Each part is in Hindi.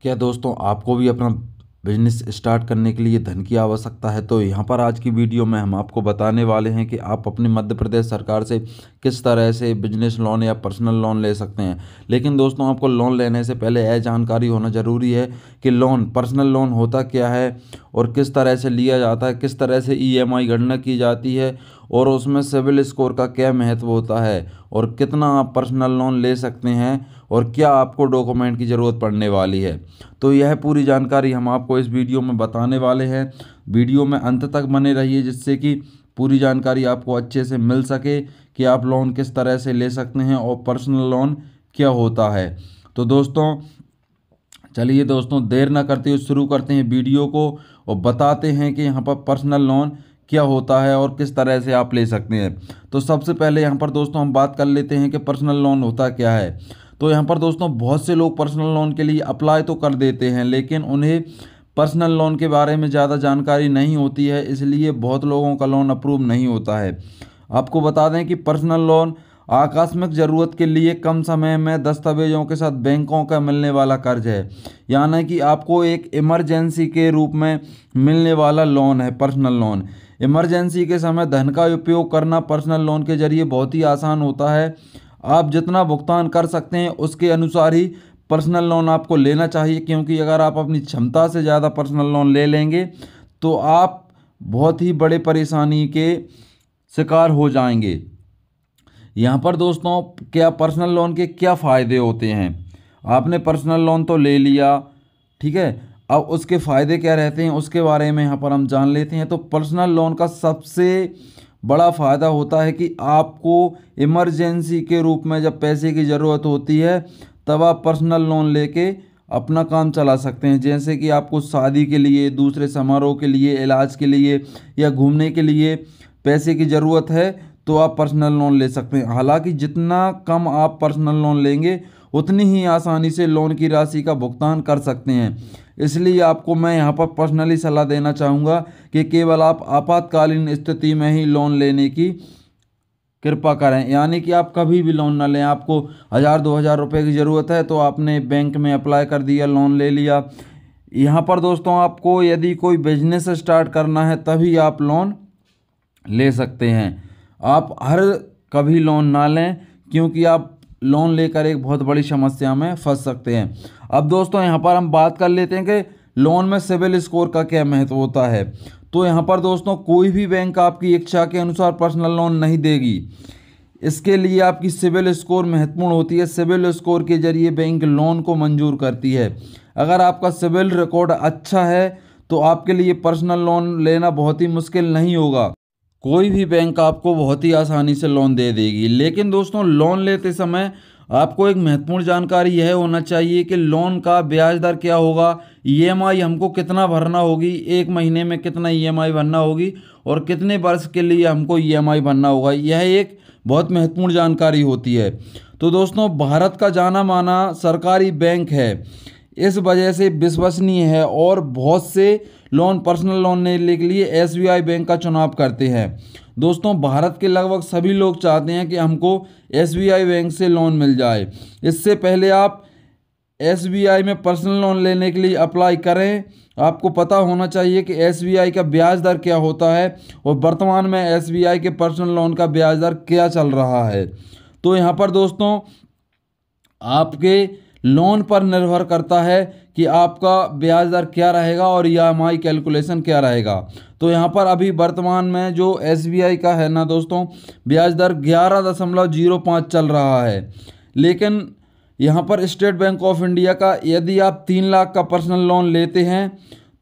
क्या दोस्तों आपको भी अपना बिजनेस स्टार्ट करने के लिए धन की आवश्यकता है? तो यहाँ पर आज की वीडियो में हम आपको बताने वाले हैं कि आप अपने मध्य प्रदेश सरकार से किस तरह से बिजनेस लोन या पर्सनल लोन ले सकते हैं। लेकिन दोस्तों आपको लोन लेने से पहले यह जानकारी होना ज़रूरी है कि लोन पर्सनल लोन होता क्या है और किस तरह से लिया जाता है, किस तरह से ईएमआई गणना की जाती है और उसमें सिबिल स्कोर का क्या महत्व होता है और कितना आप पर्सनल लोन ले सकते हैं और क्या आपको डॉक्यूमेंट की ज़रूरत पड़ने वाली है। तो यह पूरी जानकारी हम आपको इस वीडियो में बताने वाले हैं। वीडियो में अंत तक बने रहिए जिससे कि पूरी जानकारी आपको अच्छे से मिल सके कि आप लोन किस तरह से ले सकते हैं और पर्सनल लोन क्या होता है। तो दोस्तों चलिए दोस्तों देर ना करते हुए शुरू करते हैं वीडियो को और बताते हैं कि यहाँ पर पर्सनल लोन क्या होता है और किस तरह से आप ले सकते हैं। तो सबसे पहले यहाँ पर दोस्तों हम बात कर लेते हैं कि पर्सनल लोन होता क्या है। तो यहाँ पर दोस्तों बहुत से लोग पर्सनल लोन के लिए अप्लाई तो कर देते हैं लेकिन उन्हें पर्सनल लोन के बारे में ज़्यादा जानकारी नहीं होती है, इसलिए बहुत लोगों का लोन अप्रूव नहीं होता है। आपको बता दें कि पर्सनल लोन आकस्मिक ज़रूरत के लिए कम समय में दस्तावेजों के साथ बैंकों का मिलने वाला कर्ज है, यानी कि आपको एक इमरजेंसी के रूप में मिलने वाला लोन है पर्सनल लोन। इमरजेंसी के समय धन का उपयोग करना पर्सनल लोन के जरिए बहुत ही आसान होता है। आप जितना भुगतान कर सकते हैं उसके अनुसार ही पर्सनल लोन आपको लेना चाहिए, क्योंकि अगर आप अपनी क्षमता से ज़्यादा पर्सनल लोन ले लेंगे तो आप बहुत ही बड़े परेशानी के शिकार हो जाएंगे। यहाँ पर दोस्तों क्या पर्सनल लोन के क्या फ़ायदे होते हैं। आपने पर्सनल लोन तो ले लिया, ठीक है, अब उसके फ़ायदे क्या रहते हैं उसके बारे में यहाँ पर हम जान लेते हैं। तो पर्सनल लोन का सबसे बड़ा फ़ायदा होता है कि आपको इमरजेंसी के रूप में जब पैसे की ज़रूरत होती है तब आप पर्सनल लोन लेके अपना काम चला सकते हैं। जैसे कि आपको शादी के लिए, दूसरे समारोह के लिए, इलाज के लिए या घूमने के लिए पैसे की ज़रूरत है तो आप पर्सनल लोन ले सकते हैं। हालांकि जितना कम आप पर्सनल लोन लेंगे उतनी ही आसानी से लोन की राशि का भुगतान कर सकते हैं। इसलिए आपको मैं यहाँ पर पर्सनली सलाह देना चाहूँगा कि केवल आप आपातकालीन स्थिति में ही लोन लेने की कृपा करें, यानी कि आप कभी भी लोन ना लें। आपको 1000-2000 रुपये की ज़रूरत है तो आपने बैंक में अप्लाई कर दिया, लोन ले लिया। यहाँ पर दोस्तों आपको यदि कोई बिजनेस स्टार्ट करना है तभी आप लोन ले सकते हैं। आप हर कभी लोन ना लें क्योंकि आप लोन लेकर एक बहुत बड़ी समस्या में फंस सकते हैं। अब दोस्तों यहाँ पर हम बात कर लेते हैं कि लोन में सिबिल स्कोर का क्या महत्व होता है। तो यहाँ पर दोस्तों कोई भी बैंक आपकी इच्छा के अनुसार पर्सनल लोन नहीं देगी, इसके लिए आपकी सिबिल स्कोर महत्वपूर्ण होती है। सिबिल स्कोर के जरिए बैंक लोन को मंजूर करती है। अगर आपका सिबिल रिकॉर्ड अच्छा है तो आपके लिए पर्सनल लोन लेना बहुत ही मुश्किल नहीं होगा, कोई भी बैंक आपको बहुत ही आसानी से लोन दे देगी। लेकिन दोस्तों लोन लेते समय आपको एक महत्वपूर्ण जानकारी यह होना चाहिए कि लोन का ब्याज दर क्या होगा, ईएमआई हमको कितना भरना होगी, एक महीने में कितना ईएमआई भरना होगी और कितने वर्ष के लिए हमको ईएमआई भरना होगा, यह एक बहुत महत्वपूर्ण जानकारी होती है। तो दोस्तों भारत का जाना माना सरकारी बैंक है, इस वजह से विश्वसनीय है और बहुत से लोन पर्सनल लोन लेने के लिए एसबीआई बैंक का चुनाव करते हैं। दोस्तों भारत के लगभग सभी लोग चाहते हैं कि हमको एसबीआई बैंक से लोन मिल जाए। इससे पहले आप एसबीआई में पर्सनल लोन लेने के लिए अप्लाई करें। आपको पता होना चाहिए कि एसबीआई का ब्याज दर क्या होता है और वर्तमान में एसबीआई के पर्सनल लोन का ब्याज दर क्या चल रहा है। तो यहाँ पर दोस्तों आपके लोन पर निर्भर करता है कि आपका ब्याज दर क्या रहेगा और ईएमआई कैलकुलेशन क्या रहेगा। तो यहाँ पर अभी वर्तमान में जो एसबीआई का है ना दोस्तों, ब्याज दर 11.05 चल रहा है। लेकिन यहाँ पर स्टेट बैंक ऑफ इंडिया का यदि आप 3 लाख का पर्सनल लोन लेते हैं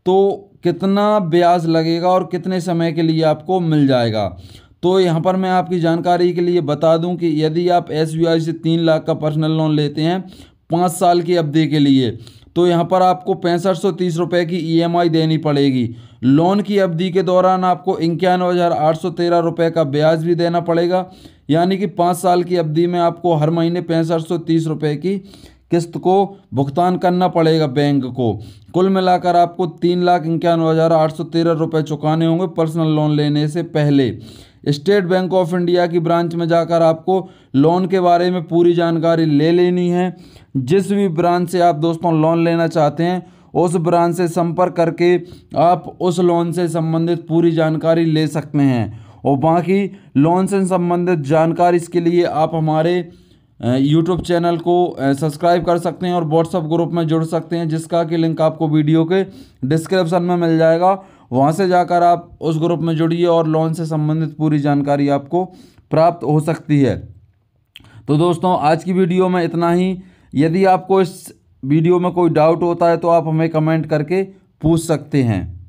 तो कितना ब्याज लगेगा और कितने समय के लिए आपको मिल जाएगा। तो यहाँ पर मैं आपकी जानकारी के लिए बता दूं कि यदि आप एसबीआई से 3 लाख का पर्सनल लोन लेते हैं 5 साल की अवधि के लिए तो यहाँ पर आपको 6530 रुपये की ईएमआई देनी पड़ेगी। लोन की अवधि के दौरान आपको 91,813 रुपये का ब्याज भी देना पड़ेगा, यानी कि 5 साल की अवधि में आपको हर महीने 6530 रुपये की किस्त को भुगतान करना पड़ेगा बैंक को। कुल मिलाकर आपको 3,91,813 रुपये चुकाने होंगे पर्सनल लोन लेने से पहले। स्टेट बैंक ऑफ इंडिया की ब्रांच में जाकर आपको लोन के बारे में पूरी जानकारी ले लेनी है। जिस भी ब्रांच से आप दोस्तों लोन लेना चाहते हैं उस ब्रांच से संपर्क करके आप उस लोन से संबंधित पूरी जानकारी ले सकते हैं। और बाकी लोन से संबंधित जानकारी इसके लिए आप हमारे यूट्यूब चैनल को सब्सक्राइब कर सकते हैं और व्हाट्सएप ग्रुप में जुड़ सकते हैं, जिसका कि लिंक आपको वीडियो के डिस्क्रिप्शन में मिल जाएगा। वहां से जाकर आप उस ग्रुप में जुड़िए और लोन से संबंधित पूरी जानकारी आपको प्राप्त हो सकती है। तो दोस्तों आज की वीडियो में इतना ही। यदि आपको इस वीडियो में कोई डाउट होता है तो आप हमें कमेंट करके पूछ सकते हैं।